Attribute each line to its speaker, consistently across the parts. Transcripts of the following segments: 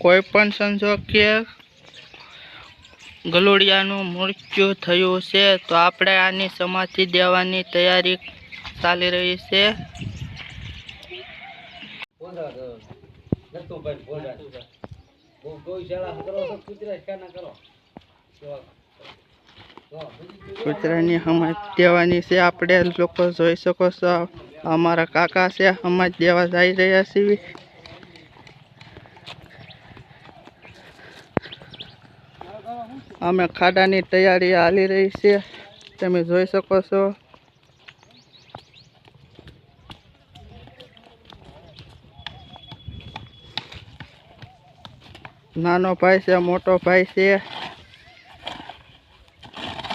Speaker 1: કોઈ પણ સંજોગે ગલુડિયાનું મૃત્યુ થયું છે, તો આપણે આની સમાધિ દેવાની તૈયારી ચાલી રહી છે. કૂતરાની સમાધિ દેવાની છે. આપણે લોકો જોઈ શકો છો, અમારા કાકા છે, સમાધિ દેવા જઈ રહ્યા છીએ. અમે ખાડાની તૈયારી હાલી રહી છે, તમે જોઈ શકો છો. નાનો ભાઈ છે, મોટો ભાઈ છે.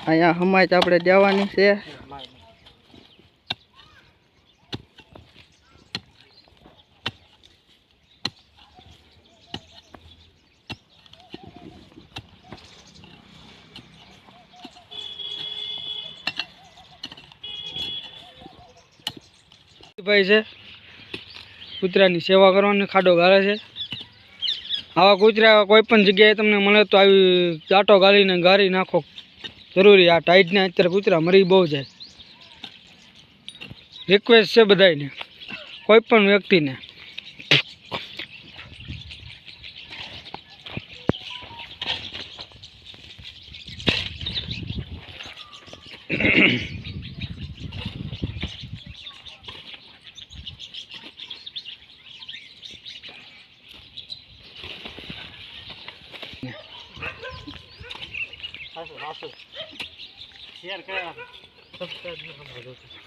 Speaker 1: અહીંયા સમાધિ આપણે દેવાની છે.
Speaker 2: ભાઈ છે, કૂતરાની સેવા કરવાની ખાડો ગાળે છે. આવા કૂતરા કોઈ પણ જગ્યાએ તમને મળે તો આવી ચાટો ગાળીને ગાળી નાખો જરૂરી. આ ટાઈટને અત્યારે કૂતરા મરી બહુ જાય. રિક્વેસ્ટ છે બધાને, કોઈ પણ વ્યક્તિને.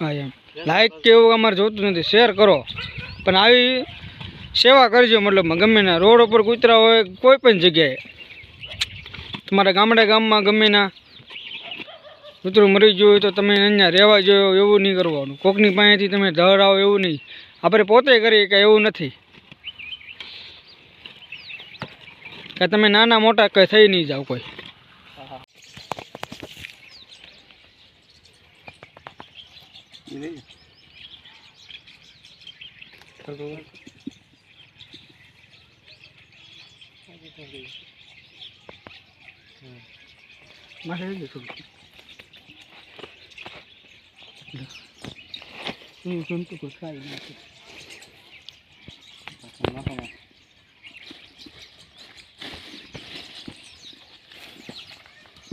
Speaker 2: હા એમ લાઈક કે એવું અમારે જોતું નથી, શેર કરો પણ આવી સેવા કરજો. મતલબ ગમે ના રોડ ઉપર કૂતરા હોય, કોઈ પણ જગ્યાએ તમારા ગામમાં ગમે ના કૂતરું મરી ગયું હોય તો તમે અહીંયા રહેવા જોઈએ એવું નહીં કરવાનું. કોકની પાસેથી તમે ધડ આવો એવું નહીં. આપણે પોતે કરીએ કે એવું નથી કે તમે નાના મોટા કંઈ થઈ નહીં જાઓ કોઈ.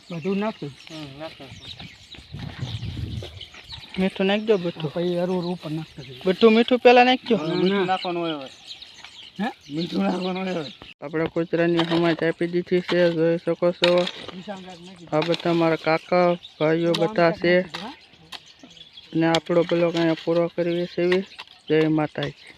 Speaker 2: બધું નાખું
Speaker 1: મીઠું નાખજો. બધું
Speaker 2: પછી અરું ઉપર નાખતો
Speaker 1: બધું મીઠું પેલા નાખજો.
Speaker 2: નાખવાનું હોય. હે મીઠું નાખવાનું હોય.
Speaker 1: આપણે કૂતરાની સમાધિ આપી દીધી છે, જોઈ શકો છો. આ બધા મારા કાકા ભાઈઓ બધા છે, અને આપણો બ્લોગ અહીંયા પૂરો કરીએ છીએ. જય માતાજી.